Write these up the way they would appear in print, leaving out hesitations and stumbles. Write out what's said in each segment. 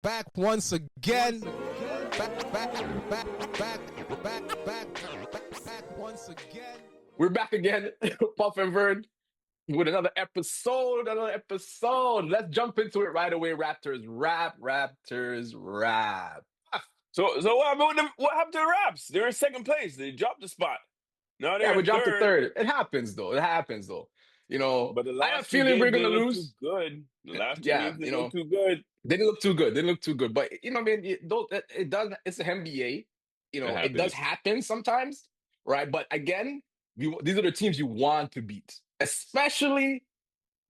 Back once again. Back once again. We're back again, Puff and Vern, with another episode. Let's jump into it right away. Raptors rap. So what happened to the Raps? They're in second place. They dropped the spot. Now Yeah, they're we in dropped to third. third. It happens though. But the I have a last two feeling we're games gonna didn't look lose. too good. The last two Yeah, games didn't look too good. they didn't look too good. But it does. It's an NBA. It It does happens. happen sometimes, right? But again, these are the teams you want to beat, especially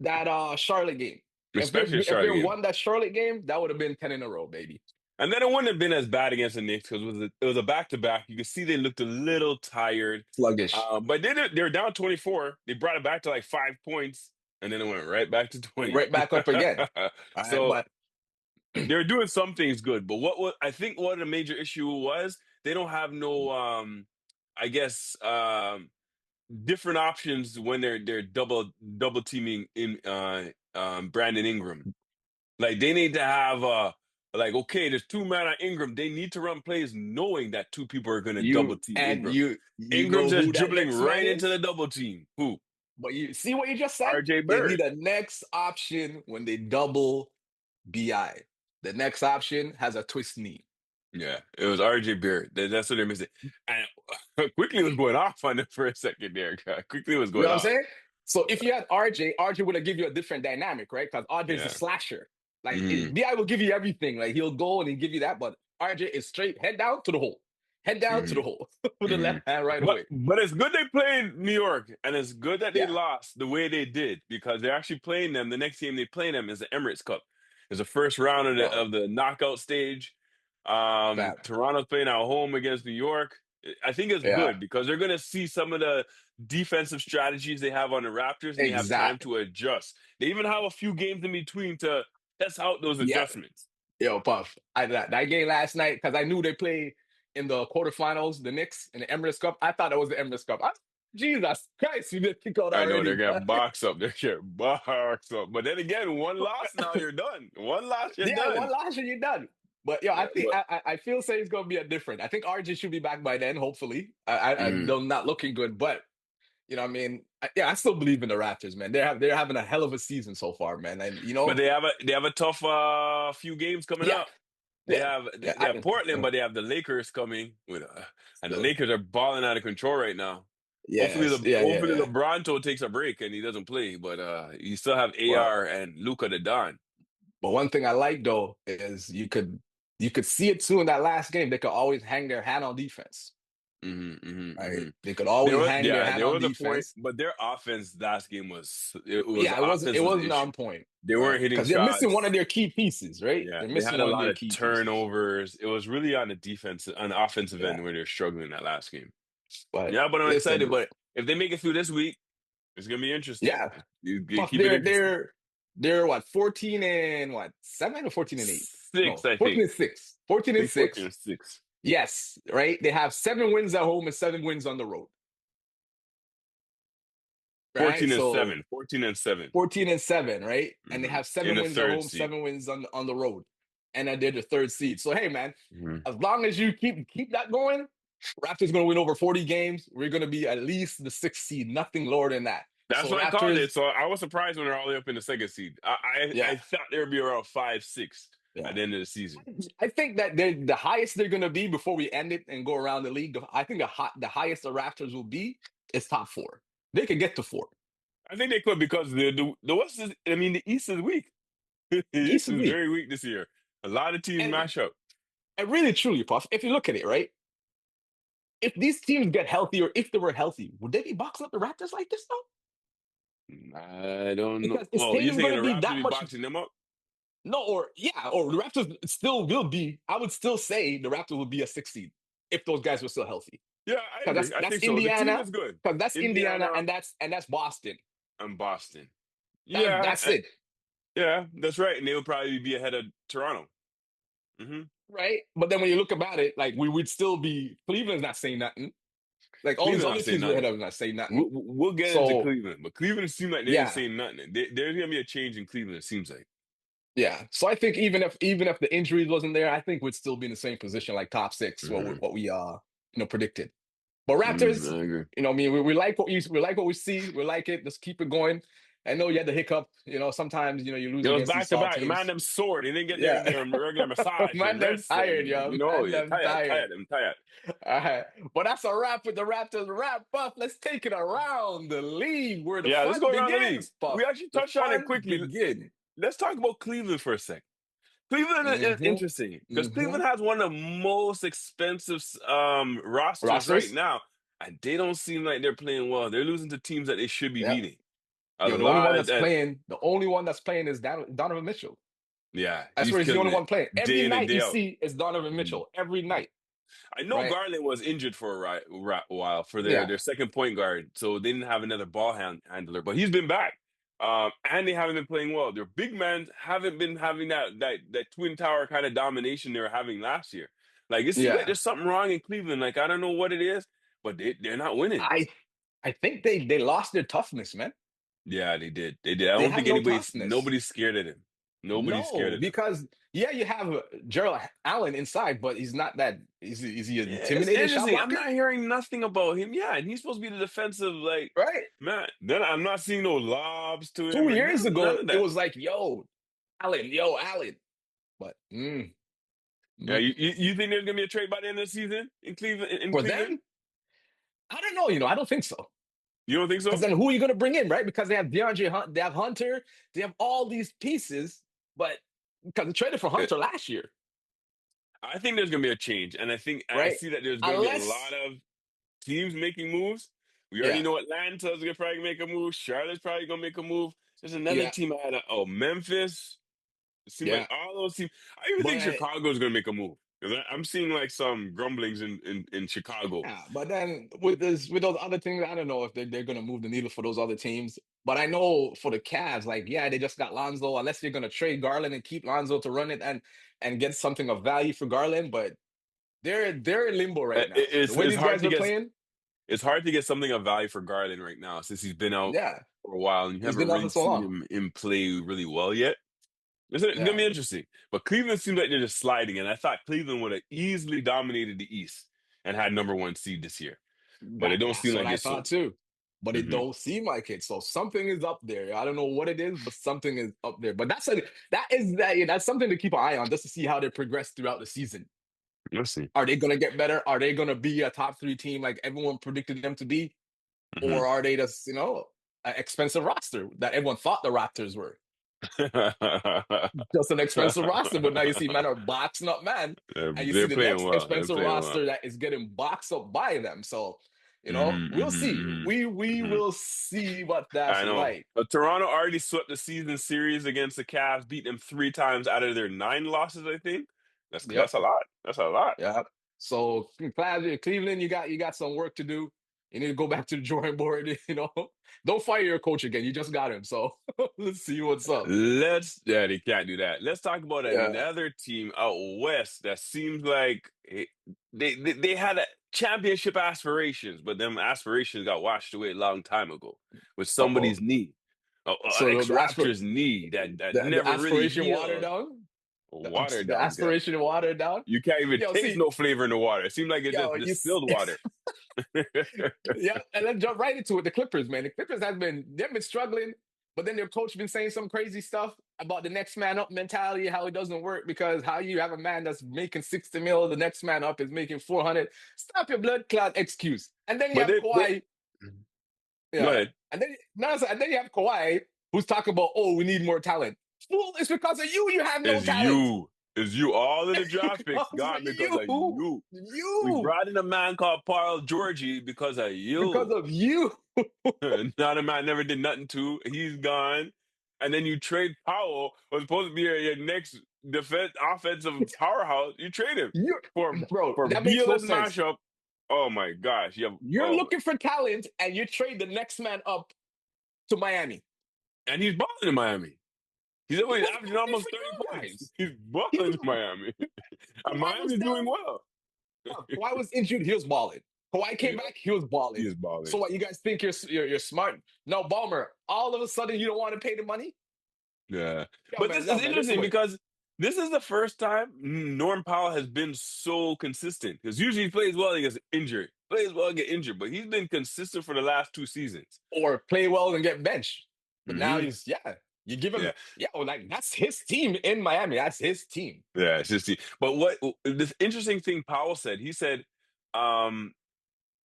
that Charlotte game. Especially If Charlotte they game. won that Charlotte game, that would have been 10 in a row, baby. And then it wouldn't have been as bad against the Knicks because it was a back-to-back. You could see they looked a little tired. Sluggish. But they were down 24. They brought it back to like 5 points, and then it went right back to 20. Right back up again. So But they're doing some things good. But I think what a major issue was, they don't have no different options when they're double teaming in Brandon Ingram. Like they need to have okay, there's 2 men on Ingram. They need to run plays knowing that 2 people are going to double team Ingram. you Ingram's know who just that dribbling next right man into is? the double team. Who? But you see what you just said? RJ They Bird. need a next option when they double BI. The next option has a twist knee. Yeah, it was RJ Barrett. That's what they're missing. And quickly was going off on it for a second there. Quickly was You going know what I'm off. saying? So if you had RJ would have give you a different dynamic, right? Because RJ is a Yeah. slasher. Like Mhm. BI will give you everything. Like he'll go and he'll give you that, but RJ is straight head down to the hole. Head down to the hole with the left hand right away. But it's good they played New York, and it's good that they Yeah. lost the way they did because they're actually playing them. The next game they play them is the Emirates Cup. It's the first round of the knockout stage. Toronto's playing at home against New York. I think it's good because they're going to see some of the defensive strategies they have on the Raptors, and they have time to adjust. They even have a few games in between to test out those adjustments. Yo, Puff, that game last night, because I knew they played in the quarterfinals, the Knicks, in the Emirates Cup. I thought it was the Emirates Cup. Jesus Christ, you did kick out already. I know they're getting boxed up. They're getting boxed up. But then again, one loss, now you're done. One loss, you're done. One loss and you're done. But I feel say it's gonna be a different. I think RJ should be back by then, hopefully. They're not looking good, but you know what I mean? I still believe in the Raptors, man. They're having a hell of a season so far, man. And But they have a tough few games coming up. They have Portland, but they have the Lakers coming and the Lakers are balling out of control right now. Hopefully LeBron takes a break and he doesn't play, but you still have AR and Luka the Don. But one thing I like though is you could see it too in that last game. They could always hang their hat on defense. They could always hang their hat on defense. But their offense last game it wasn't on point. They weren't hitting shots. They're missing one of their key pieces, right? Yeah, they're missing they had a lot of turnovers. It was really on the offensive end where they're struggling that last game. But I'm excited. But if they make it through this week, it's gonna be interesting. Yeah, they're what 14 and 7 or 14 and 8? 6, I think. 14 and 6. 14 and 6. 14 and 6. Yes, right. They have 7 wins at home and 7 wins on the road. Right? 14 and 7. 14 and 7. 14 and 7, right? And they have 7 wins at home, 7 wins on the road, and then they're the 3rd seed. So hey, man, as long as you keep that going, Raptors going to win over 40 games. We're going to be at least the 6th seed, nothing lower than that. That's what I called it. So I was surprised when they're all the way up in the 2nd seed. I thought they would be around 5, 6 at the end of the season. I think that they're the highest they're going to be before we end it and go around the league. I think the highest the Raptors will be is top 4. They could get to 4. I think they could because the West is. I mean, the East is weak. The East is very weak this year. A lot of teams mash up. And really, truly, Puff, if you look at it, right? If these teams get healthy, or if they were healthy, would they be boxing up the Raptors like this, though? I don't know. Well, you think the Raptors be boxing them up? No, or the Raptors still will be. I would still say the Raptors would be a 6th seed if those guys were still healthy. Yeah, I agree. That's think Indiana. So. The team is good. Because that's Indiana and that's Boston. And Boston. That's it. Yeah, that's right. And they would probably be ahead of Toronto. Right? But then when you look about it, like we would still be Cleveland's not saying nothing. Like all these other teams ahead of us not saying nothing. We'll get into Cleveland, but Cleveland seems like they ain't saying nothing. There's gonna be a change in Cleveland, it seems like. Yeah. So I think even if the injuries wasn't there, I think we'd still be in the same position, like top 6, what we predicted. But Raptors, I agree. I mean, we like what we see. We like it. Let's keep it going. I know you had the hiccup. Sometimes you lose It was against these back to soft back. The man teams. them sore. They didn't get Yeah. their regular massage Man, and them rest. tired, And, yo. Man, you're them tired. I'm tired. All right. But that's a wrap with the Raptors wrap, Puff. Let's take it around the league where the Yeah, let's fun go around the league. begins, Puff. We actually The touched on it fun quickly. begins. Let's talk about Cleveland for a second. Cleveland is interesting because Cleveland has one of the most expensive rosters right now, and they don't seem like they're playing well. They're losing to teams that they should be beating. The only one that's playing is Donovan Mitchell. Yeah, I swear he's the only one playing. Every night you out. see is Donovan Mitchell. Every night. I know Garland was injured for a while for their second point guard, so they didn't have another ball handler, but he's been back. And they haven't been playing well. Their big men haven't been having that twin tower kind of domination they were having last year. Like it seems like there's something wrong in Cleveland. Like I don't know what it is, but they're not winning. I think they lost their toughness, man. Yeah, they did. I don't think nobody's scared of him. Nobody's scared of him. Because you have Gerald Allen inside, but he's not that. Is he intimidating? I'm not hearing nothing about him. Yeah, and he's supposed to be the defensive, man. Then I'm not seeing no lobs to him. 2 years ago, it was like, yo, Allen. But yeah, you think there's gonna be a trade by the end of the season in Cleveland? Them? I don't know. I don't think so. You don't think so? Because then who are you going to bring in, right? Because they have DeAndre Hunt, they have Hunter, they have all these pieces, but because they traded for Hunter last year. I think there's going to be a change, and I see that there's going to be a lot of teams making moves. We already know Atlanta's going to probably make a move. Charlotte's probably going to make a move. There's another team I had. Memphis. It seems like all those teams. I even think Chicago's going to make a move. I'm seeing like some grumblings in Chicago. Yeah, but then with those other teams, I don't know if they're going to move the needle for those other teams. But I know for the Cavs, they just got Lonzo. Unless you're going to trade Garland and keep Lonzo to run it and get something of value for Garland, but they're in limbo right now. The way these guys are playing, it's hard to get something of value for Garland right now since he's been out for a while and you haven't really seen him play really well yet. It's going to be interesting. But Cleveland seems like they're just sliding, and I thought Cleveland would have easily dominated the East and had #1 seed this year. But it don't seem like I thought too. But it don't seem like it. So something is up there. I don't know what it is, but something is up there. But that's something to keep an eye on just to see how they progress throughout the season. Let's see. Are they going to get better? Are they going to be a top 3 team like everyone predicted them to be? Or are they just, an expensive roster that everyone thought the Raptors were? Just an expensive roster, but now you see men are boxing up, man, and you see the next expensive roster that is getting boxed up by them. So, we'll see. We will see what that's like. But Toronto already swept the season series against the Cavs, beat them 3 times out of their 9 losses. I think that's a lot. That's a lot. Yeah. So, Cleveland, you got some work to do. You need to go back to the drawing board. Don't fire your coach again. You just got him. So let's see what's up. They can't do that. Let's talk about another team out west that seems like they had a championship aspirations, but them aspirations got washed away a long time ago with somebody's knee. So Raptors' knee that never aspiration really watered down. Watered down. The aspiration watered down. You can't even taste no flavor in the water. It seemed like it's just distilled water. And then jump right into it. The Clippers, man. The Clippers they've been struggling, but then their coach been saying some crazy stuff about the next man up mentality, how it doesn't work because how you have a man that's making 60 mil, the next man up is making 400. Stop your blood clot excuse. And then you have Kawhi. Go ahead. And then you have Kawhi who's talking about, we need more talent. Fool, it's because of you. You have no talent. It's you. All of the draft picks gone because of you. We brought in a man called Paul Georgie because of you. Because of you. Not a man never did nothing to. He's gone. And then you trade Powell, who's supposed to be your next offensive powerhouse. You trade him for that makes no sense. Mashup. Oh my gosh. You're looking for talent and you trade the next man up to Miami. And he's balling in Miami. He's always averaging almost 30 points. He's balling in Miami. And Miami's doing well. Kawhi was injured. He was balling. Kawhi came back. He was balling. He is balling. So what? You guys think you're smart? No, Ballmer. All of a sudden, you don't want to pay the money? Yeah. Yo, But man, this no, is man, this interesting way. because this is the first time Norm Powell has been so consistent. Because usually he plays well, he gets injured. Plays well, get injured. But he's been consistent for the last 2 seasons. Or play well and get benched. But now Mm-hmm. he's, you give him, Yeah. like that's his team in Miami. That's his team. Yeah, it's just but what this interesting thing Powell said, he said,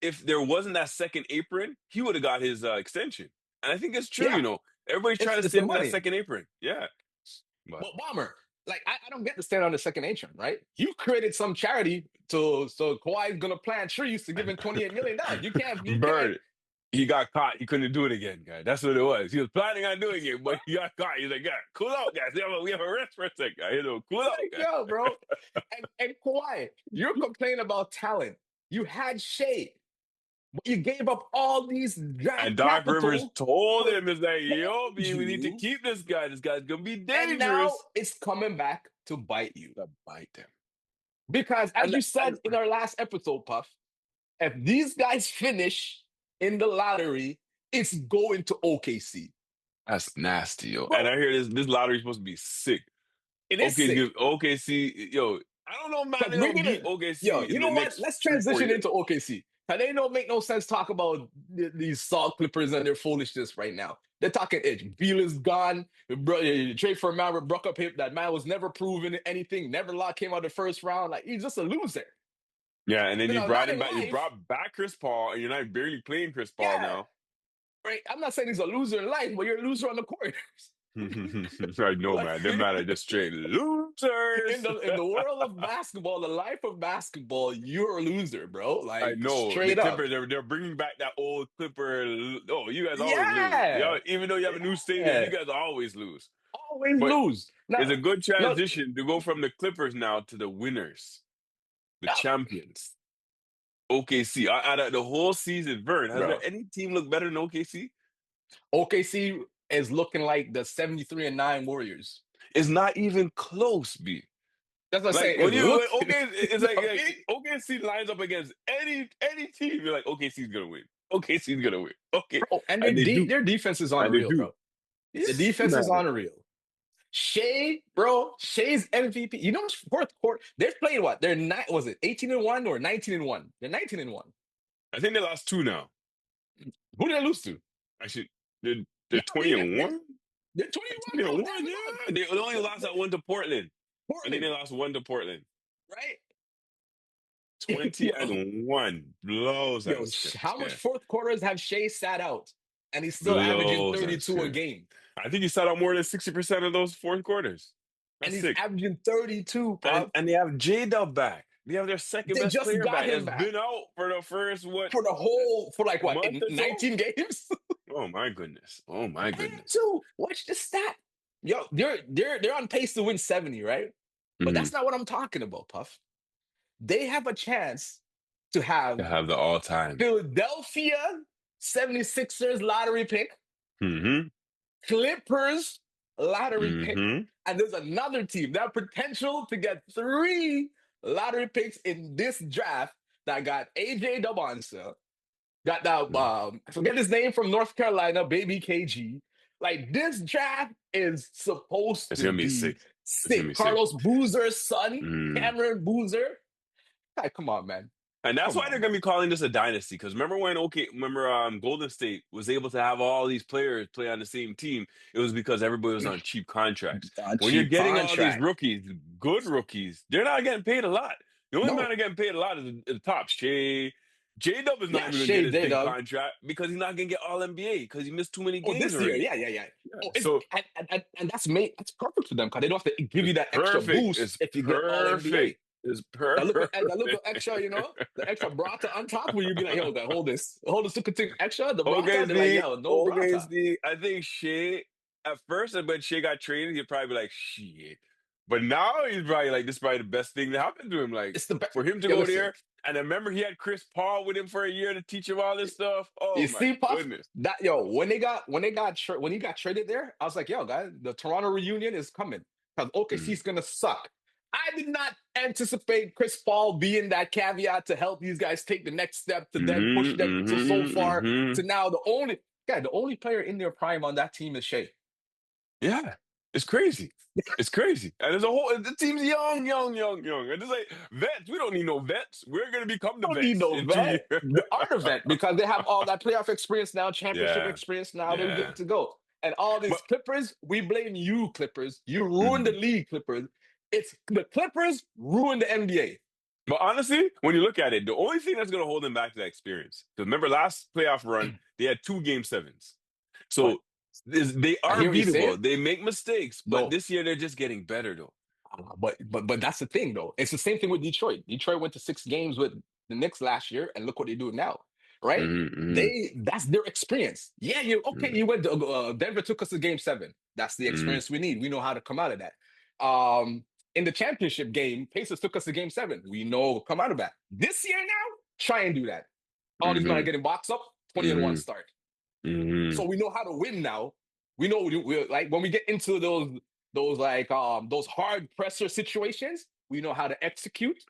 if there wasn't that second apron, he would have got his extension. And I think it's true, Yeah, Everybody's trying to it's the stand in that money. second apron. Yeah. But But Bomber, like I don't get to stand on the second apron, right? You created some charity so Kawhi's gonna plant trees to give him $28 million. You can't. Bird, he got caught. He couldn't do it again, guys. That's what it was. He was planning on doing it, but he got caught. He's like, yeah, cool out, guys. We have a rest for a second. Cool out, guys. Yo, bro. and Kawhi, you're complaining about talent. You had Shea, but you gave up all these draft and Doc capital Rivers told him, "Is like, for B, we need to you, keep this guy. This guy's gonna be and dangerous." now it's coming back to bite you. To bite them. Because as And you said in our last episode, Puff, if these guys finish in the lottery, it's going to OKC. That's nasty, yo. Bro, And I hear this lottery is supposed to be sick. it is sick. OKC, yo. I don't know, man. They don't beat OKC. Yo, you know what? Let's transition into OKC. And they don't make no sense talk about these Salt Clippers and their foolishness right now. They're talking edge. Beal is gone. Trade for a man with broke up hip. That man was never proven anything. Never came out the first round. Like he's just a loser. Yeah, and then you brought him back. Life, you brought back Chris Paul, and you're not barely playing Chris Paul now. Right? I'm not saying he's a loser in life, but you're a loser on the court. I know, man. They're mad at just straight losers. In the world of basketball, the life of basketball, you're a loser, bro. Like I know. Straight the up. Clippers, they're bringing back that old Clipper. Oh, you guys always lose. Yo, even though you have a new stadium, you guys always lose. Always lose. Now, it's a good transition to go from the Clippers now to the winners, the champions. OKC. Out of the whole season, Vern, has there any team look better than OKC? OKC is looking like the 73-9 Warriors. It's not even close, B. That's what I'm saying. It's like OKC lines up against any team. You're like, OKC's gonna win. OKC's gonna win. Okay, bro, and their defense is unreal, bro. The defense is unreal. Shea, bro, Shea's MVP. You know, fourth quarter, they're playing what? They're 18-1 or 19-1? They're 19-1. I think they lost 2 now. Who did they lose to? Actually, they're 20-1. They're 21. Yeah, they only lost that one to Portland. I think they lost 1 to Portland. Right. 20-1 blows. Yo, how much fourth quarters have Shea sat out? And he's still averaging 32 a game. I think he sat out more than 60% of those fourth quarters. That's and he's averaging 32, Pop. And they have J-Dub back. They have their second best player back. He's been out for the first, for like what, 19 games? Oh my goodness. Oh my goodness. Too. Watch the stat. Yo, they're on pace to win 70, right? But that's not what I'm talking about, Puff. They have a chance to have the all-time Philadelphia 76ers lottery pick, Clippers lottery pick, and there's another team that have potential to get 3 lottery picks in this draft that got AJ Dabonsa, got that I forget his name from North Carolina, baby KG. Like this draft is supposed to be sick. Carlos Boozer's son, Cameron Boozer. Like, come on, man. And that's why they're going to be calling this a dynasty. Because remember when Golden State was able to have all these players play on the same team? It was because everybody was on cheap contracts. When you're getting all these rookies, good rookies, they're not getting paid a lot. The only man getting paid a lot is the top. Shea. J-Dub is not even going to get his big contract because he's not going to get all NBA because he missed too many games this year. Yeah. And that's perfect for them because they don't have to give you that extra boost if you get all NBA. It's perfect. That little extra, the extra brata on top where you be like, yo, guy, hold this to continue extra. The brata, they're like, yo, no brata. I think Shea, at first, when Shea got traded, he'd probably be like, shit. But now he's probably like, this is probably the best thing that happened to him. Like, it's for him to go there. And I remember he had Chris Paul with him for a year to teach him all this stuff. Oh, my goodness. When he got traded there, I was like, yo, guys, the Toronto reunion is coming because OKC's gonna suck. I did not anticipate Chris Paul being that caveat to help these guys take the next step to then push them so far to now the only player in their prime on that team is Shea. Yeah. It's crazy. It's crazy. And there's the team's young. And it's like, vets, we don't need no vets. We're going to become the Don't vets need no in 2 years. vet. They are the vet because they have all that playoff experience now, championship Yeah. experience now. They're Yeah. good to go. And all these Clippers, we blame you, Clippers. You ruined the league, Clippers. It's the Clippers ruined the NBA. But honestly, when you look at it, the only thing that's going to hold them back is that experience. Because remember, last playoff run, they had 2 Game 7s. So they are beatable. They make mistakes, but this year they're just getting better, though. But that's the thing, though. It's the same thing with Detroit. Detroit went to 6 games with the Knicks last year, and look what they do now, right? That's their experience. Yeah, you went to, Denver took us to Game 7. That's the experience we need. We know how to come out of that. In the championship game, Pacers took us to Game 7. We know come out of that. This year now, try and do that. All these men are getting boxed up, 20-1 start. So we know how to win now. We know we like when we get into those hard presser situations, we know how to execute.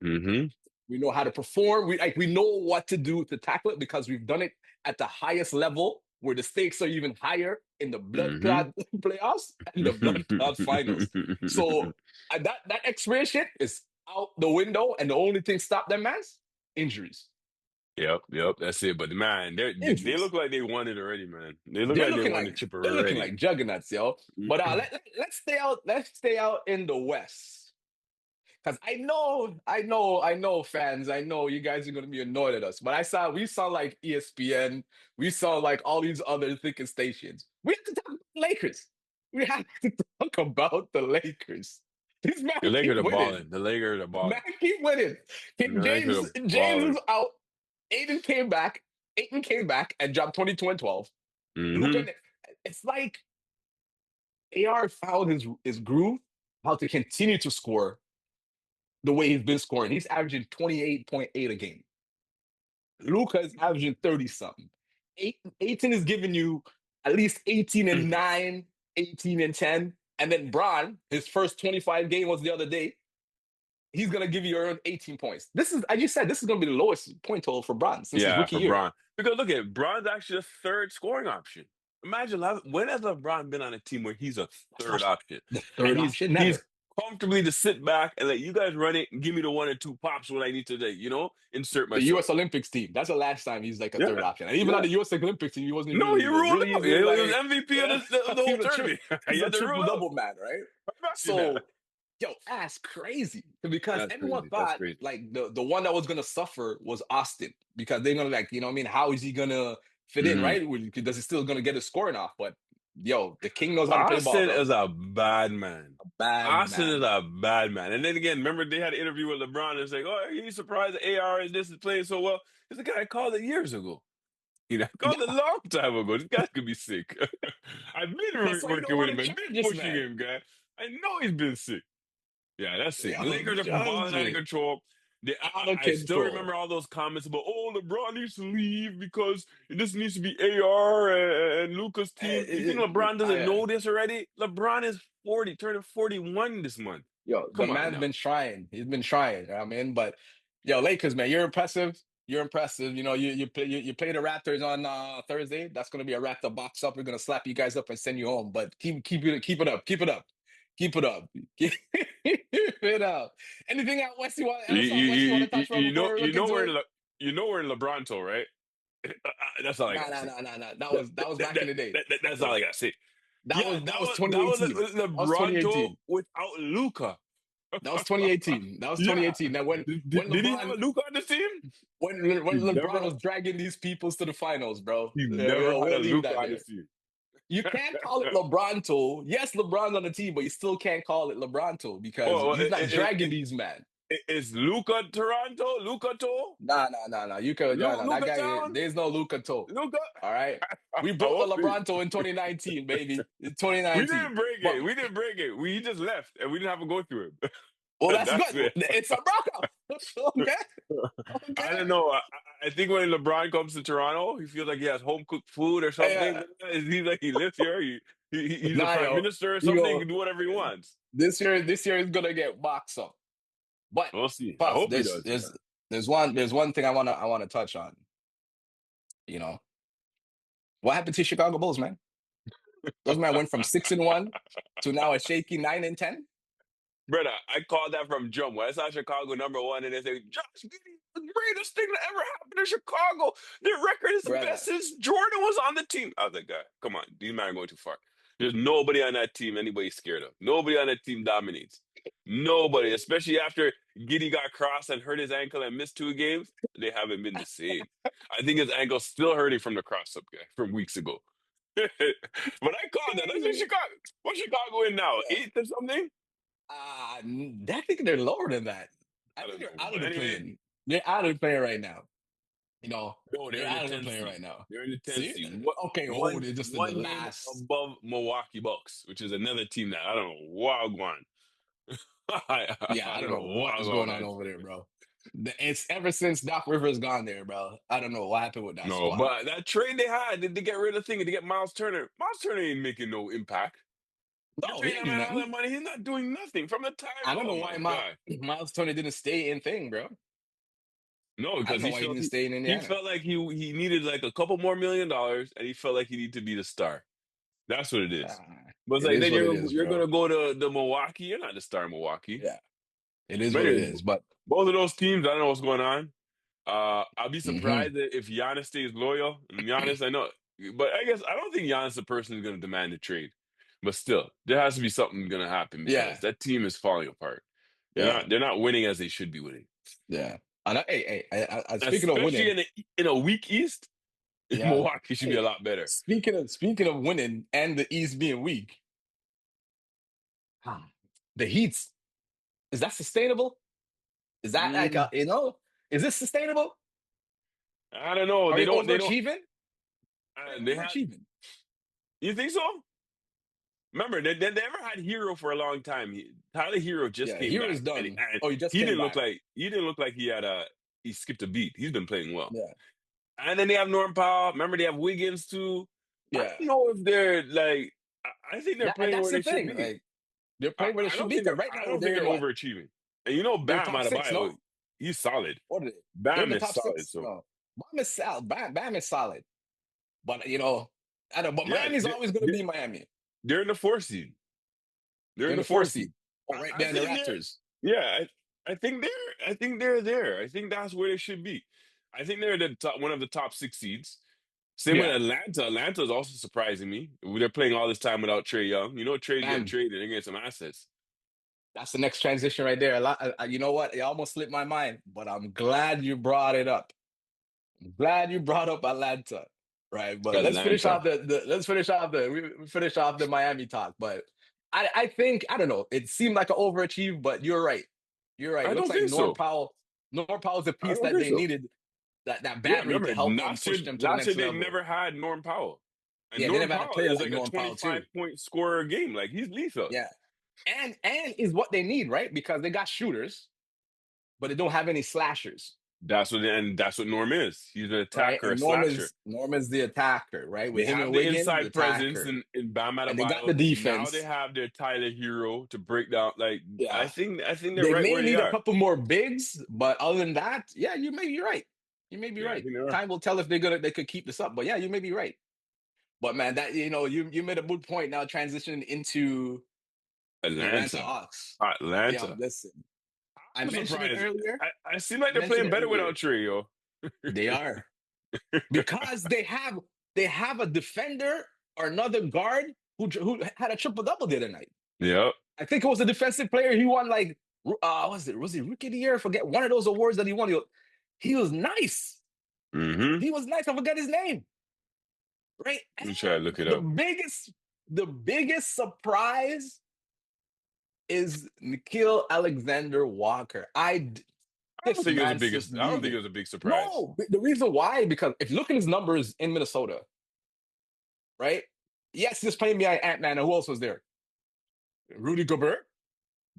We know how to perform. We know what to do to tackle it because we've done it at the highest level where the stakes are even higher in the blood clot playoffs and the blood clot finals. So that experience shit is out the window, and the only thing stop them, man, injuries. Yep, that's it. But man, they look like they won it already, man. They look like they won the chip already. They're looking like juggernauts, yo. But let's stay out. Let's stay out in the West, because I know, fans. I know you guys are gonna be annoyed at us, but we sound like ESPN. We sound like all these other thinking stations. We have to talk about the Lakers. We have to talk about the Lakers. These men The Lakers keep are winning. balling. The Lakers are balling. Man, keep winning. James is out. Ayton came back and dropped 22 and 12. It's like AR found his groove, how to continue to score the way he's been scoring. He's averaging 28.8 a game. Luka is averaging 30-something. Ayton is giving you at least 18 and 9, 18 and 10. And then Bron, his first 25 game was the other day. He's going to give you around 18 points. This is, as you said, this is going to be the lowest point total for Bron since his rookie year. Bron. Because look at Bron's actually the third scoring option. Imagine, when has LeBron been on a team where he's a third option? The third option, never. He's comfortably to sit back and let you guys run it and give me the 1 or 2 pops when I need to, insert myself. The U.S. Olympics team. That's the last time he's like a third option. And even on the U.S. Olympics team, he wasn't even. No, he ruled out. He was MVP of the whole tournament. He's a triple-double man, right? So, yo, that's crazy. Because everyone thought, like, the one that was going to suffer was Austin. Because they're going to, how is he going to fit in, right? Does he still going to get his scoring off? But, yo, the king knows how to play ball. Austin is a bad man. Austin is a bad man. And then again, remember they had an interview with LeBron and saying, "Oh, are you surprised that AR is playing so well?" It's the guy I called it years ago. Called it a long time ago. This guy could be sick. I've been working with him. I've been pushing him, guy. I know he's been sick. Yeah, that's sick. The Lakers are balling out of control. I still remember all those comments about, LeBron needs to leave because this needs to be AR and Luka's team. You think LeBron doesn't know this already? LeBron is 40, turning 41 this month. Yo, the man's been trying. He's been trying. But yo, Lakers, man, you're impressive. You're impressive. You play the Raptors on Thursday. That's gonna be a Raptor box up. We're gonna slap you guys up and send you home. But keep it up. Keep it up. Keep it up. Keep it up. Anything out West you want to touch on? You know we're in LeBron tour, right? That's all I got. No. That was back in the day. That's all I got to say. That was 2018. That was LeBron tour without Luka. That was 2018. That was 2018. Now when did he have Luka on the team? When LeBron was dragging these peoples to the finals, bro. He never had a Luka on the team. You can't call it LeBronto. Yes, LeBron's on the team, but you still can't call it LeBronto because he's not dragging these men. Is Luka Toronto? Luka to? Nah. You can that guy. There's no Luka to. Luka. All right. We broke the LeBronto in 2019, baby. In 2019. We didn't break it. We just left and we didn't have to go through it. Well, that's good. It's a breakup. Okay. I don't know. I think when LeBron comes to Toronto, he feels like he has home cooked food or something. He's like he lives here. He's a prime minister or something. He can do whatever he wants. This year is gonna get boxed up. But we'll see. Puff, I hope he does. There's one thing I wanna touch on. What happened to Chicago Bulls, man? Those men went from 6-1 to now a shaky 9-10. Brother, I called that from jump. When I saw Chicago #1 and they say, Josh Giddey, the greatest thing that ever happened to Chicago. Their record is the best since Jordan was on the team. I was like, God, come on. These men are going too far. There's nobody on that team anybody's scared of. Nobody on that team dominates. Nobody, especially after Giddey got crossed and hurt his ankle and missed 2 games. They haven't been the same. I think his ankle's still hurting from the cross-up guy from weeks ago. But I called that. I said, Chicago. What's Chicago in now? 8th or something? I think they're lower than that. I think they're out of the play-in. They're out of the play right now. You know, they're out of the play right now. They're in the 10th seed. Okay, they're just in the last above Milwaukee Bucks, which is another team that I don't know what going. I don't know what is going on over there, bro. It's ever since Doc Rivers gone there, bro. I don't know what happened with that squad. But that trade they had, did they get rid of the thing? Did they get Miles Turner? Miles Turner ain't making no impact. No, he ain't all that money. He's not doing nothing from the time. I don't know why Miles Turner didn't stay in thing, bro. No, because he felt like he needed like a couple more $1 million, and he felt like he needed to be the star. That's what it is. But it's like then you're gonna go to the Milwaukee. You're not the star in Milwaukee. Yeah, it is what it is. But both of those teams, I don't know what's going on. I'll be surprised if Giannis stays loyal. And Giannis, I know, but I guess I don't think Giannis the person is going to demand a trade. But still, there has to be something going to happen because that team is falling apart. They're not winning as they should be winning. Yeah. And speaking of winning, in a weak East, Milwaukee should be a lot better. Speaking of winning and the East being weak, the Heat's, is that sustainable? Is that is this sustainable? I don't know. They don't overachieving? They overachieving. You think so? Remember, they never had Hero for a long time. Tyler Hero just came Hero's back. done. He didn't look like he skipped a beat. He's been playing well. Yeah. And then they have Norm Powell. Remember, they have Wiggins too. Yeah. I don't know if they're like. I think they're playing where they should be. Like, they're playing where they should be. Right now, I don't think they're overachieving. And Bam Adebayo, he's solid. What are they? Bam is solid. So Bam is solid. Bam is solid. But I don't. But Miami's always going to be Miami. They're in the 4th seed. They're in the 4th seed. Right there, the Raptors. Yeah, I think they're there. I think that's where they should be. I think they're one of the top 6 seeds. Same with Atlanta. Atlanta is also surprising me. They're playing all this time without Trae Young. Trey's getting traded. They're getting some assets. That's the next transition right there. You know what? It almost slipped my mind, but I'm glad you brought it up. I'm glad you brought up Atlanta. Right, but let's finish off the Miami talk. But I think I don't know. It seemed like an overachieve, but you're right. You're right. It looks like Norm Powell's the piece that they needed. That battery to help them push them to the next level. They never had Norm Powell. And they never had a player like a 25-point scorer a game. Like he's lethal. Yeah, and is what they need, right? Because they got shooters, but they don't have any slashers. That's what Norm is. He's an attacker, a slasher. Norm is the attacker, right? With him and Wiggins, inside presence in Bam Adebayo. And they got the defense. Now they have their Tyler Hero to break down. Like I think they're they right may where need they are. A couple more bigs, but other than that, you may be right. You may be right. Time will tell if they could keep this up. But you may be right. But man, that you made a good point. Now transitioning into Atlanta Hawks. Atlanta. Listen. I mentioned it earlier. I seem like they're playing better without Trae, yo. They are. Because they have a defender or another guard who had a triple-double the other night. Yep. I think it was a defensive player. He won was he Rookie of the Year? I forget one of those awards that he won. He was nice. Mm-hmm. He was nice. I forgot his name. Right? Let me try to look it up. The biggest surprise is Gilgeous-Alexander Walker. I don't think it was a big surprise. No, the reason why, because if you look at his numbers in Minnesota, right? Yes, he's playing behind Ant-Man. And who else was there? Rudy Gobert,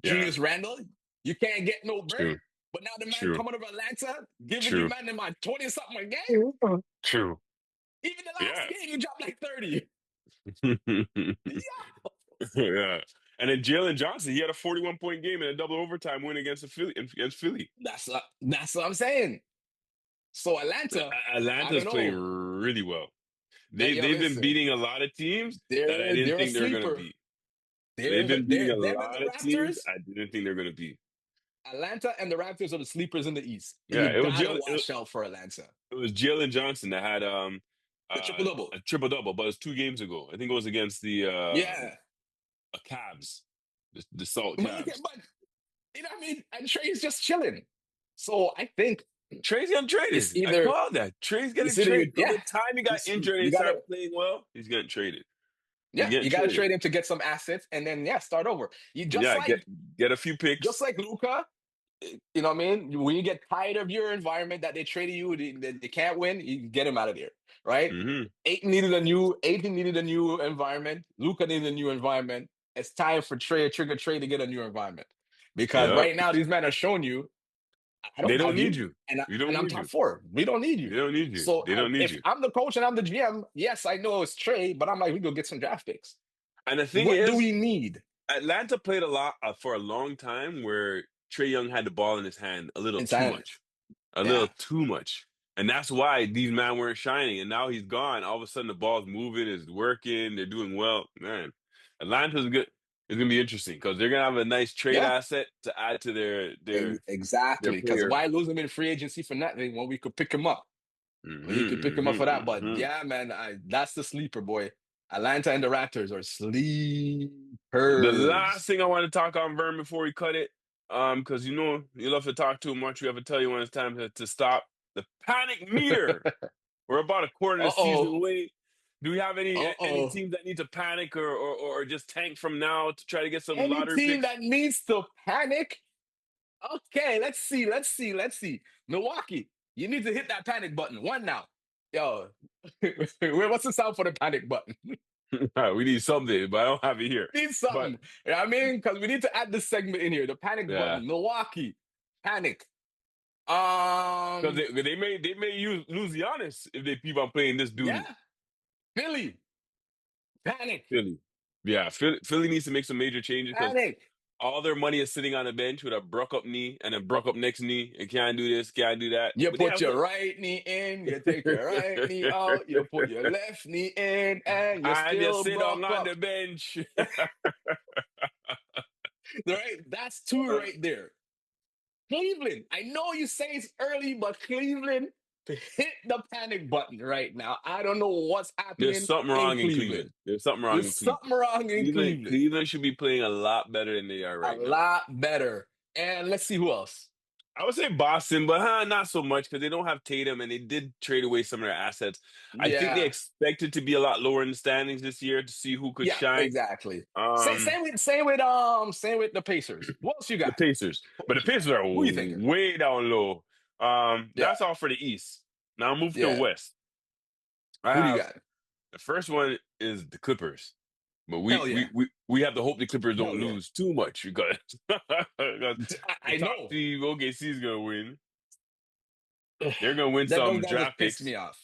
Julius Randle. You can't get no break. But now the man coming over Atlanta, giving you man in my 20-something a game. True. Even the last game, you dropped like 30. Yeah. And then Jalen Johnson, he had a 41-point game in a double overtime win against Philly. That's what I'm saying. So Atlanta's playing really well. they've been listen, beating a lot of teams that I didn't they're a think they were gonna sleeper. beat. They've been beating a Them and lot the of teams Raptors. I didn't think they're gonna beat. Atlanta and the Raptors are the sleepers in the East, and Yeah, you gotta watch out for Atlanta. it was Jalen Johnson that had The triple double. a triple double, but it was 2 games ago. I think it was against the Yeah, Cavs, the Salt but, Cavs. you know what I mean. And Trey's just chilling. So I think Trey's getting traded. it's I either called that. Trey's getting it's either traded. From yeah. the time he got injured and he You gotta started playing well, he's getting traded. He's yeah, getting you gotta traded. trade him to get some assets, and then start over. You just Yeah, like get a few picks. just like Luca. You know what I mean? When you get tired of your environment that they traded you, they can't win. You get him out of there, right? Mm-hmm. Aiton needed a new environment. Luca needed a new environment. It's time for Trigger Trey to get a new environment because Yeah. right now these men are showing you, I They don't don't have need you, you. and We don't I'm need top you. 4. We don't need you. They don't need you. So They don't need if you. I'm the coach and I'm the GM, yes, I know it's Trey, but I'm like, we go get some draft picks. And the thing What do is, we need? Atlanta played a lot for a long time where Trey Young had the ball in his hand a little too much. A little too much. And that's why these men weren't shining. And now he's gone. All of a sudden, the ball's moving, it's working, they're doing well. Man, Atlanta's good. It's going to be interesting because they're going to have a nice trade asset to add to their Exactly. Because player. why lose him in free agency for nothing when we could pick him up? When you could pick him up for that. But yeah, man, that's the sleeper, boy. Atlanta and the Raptors are sleepers. The last thing I want to talk on, Vern, before we cut it, because you know you love to talk too much. We have to tell you when it's time to stop. The panic meter. We're about a quarter of the season away. Do we have any teams that need to panic or just tank from now to try to get some lottery picks? Any team that needs to panic? Okay, let's see. Milwaukee, you need to hit that panic button. One now. Yo, what's the sound for the panic button? We need something, but I don't have it here. Need something. You know what I mean? Because we need to add this segment in here. The panic button. Milwaukee, panic. Because they may lose Giannis if they keep on playing this dude. Yeah. Philly, panic. Philly. Yeah, Philly needs to make some major changes because all their money is sitting on the bench with a broke up knee and a broke up next knee. And can't do this, can't do that. You put your right knee in, you take your right knee out, you put your left knee in, and you still sit on up. the bench. Right? That's 2 right there. Cleveland, I know you say it's early, but Cleveland to hit the panic button right now. I don't know what's happening. There's something wrong in Cleveland. There's something wrong in Cleveland. Cleveland should be playing a lot better than they are right now. A lot better. And let's see who else. I would say Boston, but not so much because they don't have Tatum and they did trade away some of their assets. I think they expected to be a lot lower in the standings this year to see who could shine. Exactly. Same with the Pacers. What else you got? The Pacers, but the Pacers are way down low. That's all for the East. Now move to the West. Who do you got? The first one is the Clippers. But we have to hope the Clippers don't lose too much because I know the OKC is gonna win. They're gonna win some draft picks. Piss me off.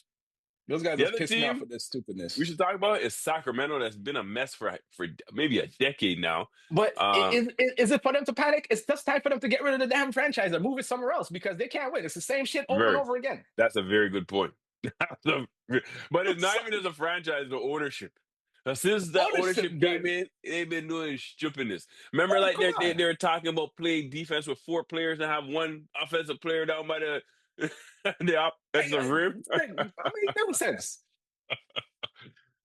Those guys just piss me off with this stupidness. We should talk about is Sacramento. That's been a mess for maybe a decade now. But is it for them to panic? It's just time for them to get rid of the damn franchise or move it somewhere else because they can't win. It's the same shit over and over again. That's a very good point. But it's not even as a franchise, the ownership. Since the ownership came in, they've been doing stupidness. Remember, they were talking about playing defense with 4 players and have one offensive player down by the offensive rim. I mean, no sense.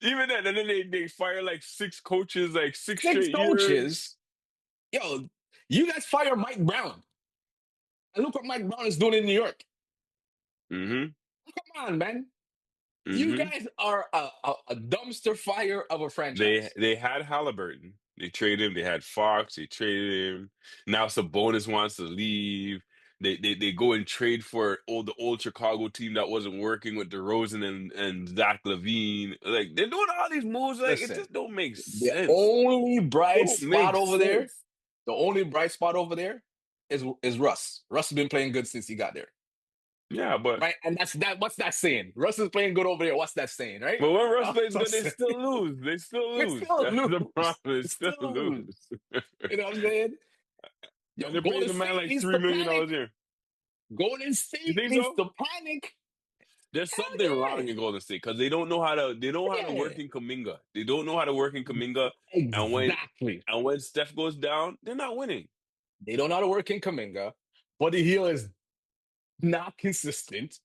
Even then, and then they fire like 6 coaches, like 6 straight coaches. Years. Yo, you guys fire Mike Brown. And look what Mike Brown is doing in New York. Mm-hmm. Come on, man. Mm-hmm. You guys are a dumpster fire of a franchise. They had Halliburton. They traded him. They had Fox. They traded him. Now Sabonis wants to leave. They go and trade for the old Chicago team that wasn't working with DeRozan and Zach LaVine. Like they're doing all these moves. Like it just don't make sense. The only bright spot over there. The only bright spot over there is Russ. Russ has been playing good since he got there. Yeah, but right, and that's that. What's that saying? Russ is playing good over there. What's that saying, right? But when Russ plays good, they still lose. They still lose. That's the problem. They still lose. You know what I'm saying? Yo, they're paying the man like $3 million a year. Golden State needs to panic. There's something wrong in Golden State because they don't know how to. They don't know how to work in Kuminga. They don't know how to work in Kuminga. Exactly. And when Steph goes down, they're not winning. They don't know how to work in Kuminga. Buddy Hield is not consistent.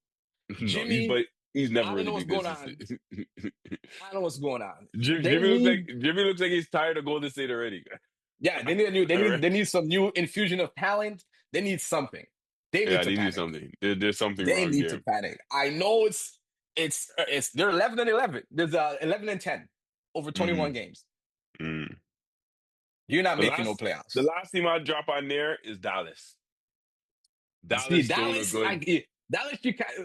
Jimmy, he's never I don't really know what's been going on. consistent. I don't know what's going on. Jimmy looks like he's tired of Golden State already. Yeah, they need some new infusion of talent. They need something. They need something. There's something they wrong need there. to panic. I know it's they're 11-11. There's 11-10 over 21 games. Mm. You're not making no playoffs. The last team I'd drop on there is Dallas. Dallas still look good. Dallas,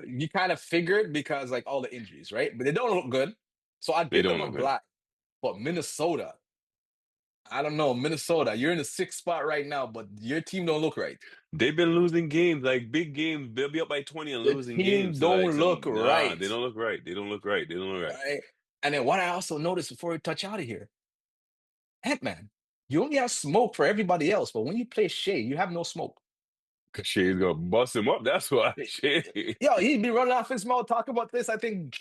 you kind of figured because like all the injuries, right? But they don't look good. So I give them a black. But Minnesota, I don't know. Minnesota, you're in the 6th spot right now, but your team don't look right. They've been losing games, like big games. They'll be up by 20 and losing games. Don't look right. They don't look right. They don't look right. Right? And then what I also noticed before we touch out of here, Ant-Man, you only have smoke for everybody else, but when you play Shea, you have no smoke. Because Shea's gonna bust him up. That's why. Yo, he'd be running off his mouth talking about this. I think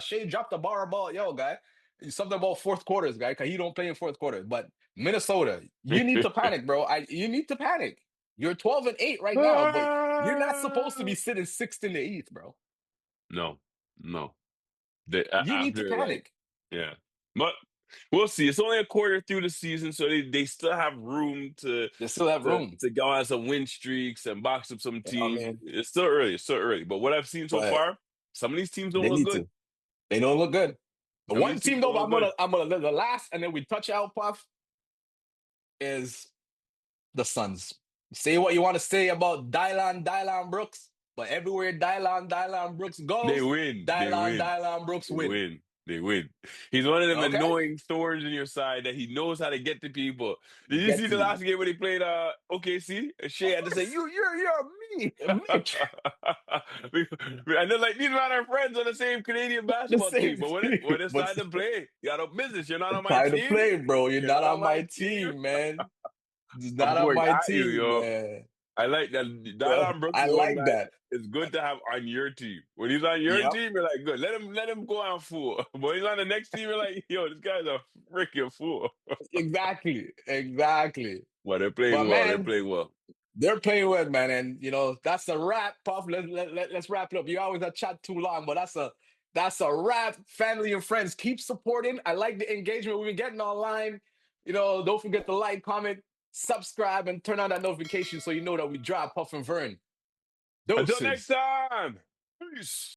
Shea dropped a bar about, yo, guy, something about fourth quarters, guy, because he don't play in fourth quarter. But Minnesota, you need to panic, bro. You need to panic. You're 12-8 right now, but you're not supposed to be sitting 6th in the East, bro. No. You need to panic. Yeah, but we'll see. It's only a quarter through the season, so they still have room to. They still have room to go on some win streaks and box up some teams. It's still early. But what I've seen so far, some of these teams don't look good. They don't look good. But one team though, I'm gonna the last, and then we touch out, Puff, is the Suns. Say what you want to say about Dylan Brooks, but everywhere Dylan Brooks goes, they win. Dylan Brooks win. They win. He's one of them annoying thorns in your side that he knows how to get to people. Did you see the last game when he played OKC? And Shea had to say, "You're me, bitch." And then like these men are friends on the same Canadian basketball team. But when it's time to play, you got no business. You're not on my team. Time to play, bro. You're not on my team, man. It's not on my team, man. I like that. Dylan Brooks. I like that. It's good to have on your team. When he's on your team, you're like, good. Let him go on fool. But he's on the next team, you're like, yo, this guy's a freaking fool. Exactly. Well, they're playing well. They're playing well, man. And that's a wrap, Puff. Let's wrap it up. You always chat too long, but that's a wrap. Family and friends, keep supporting. I like the engagement we've been getting online. Don't forget to like, comment, subscribe, and turn on that notification so you know that we drop Puff and Vern. Until next time. Peace.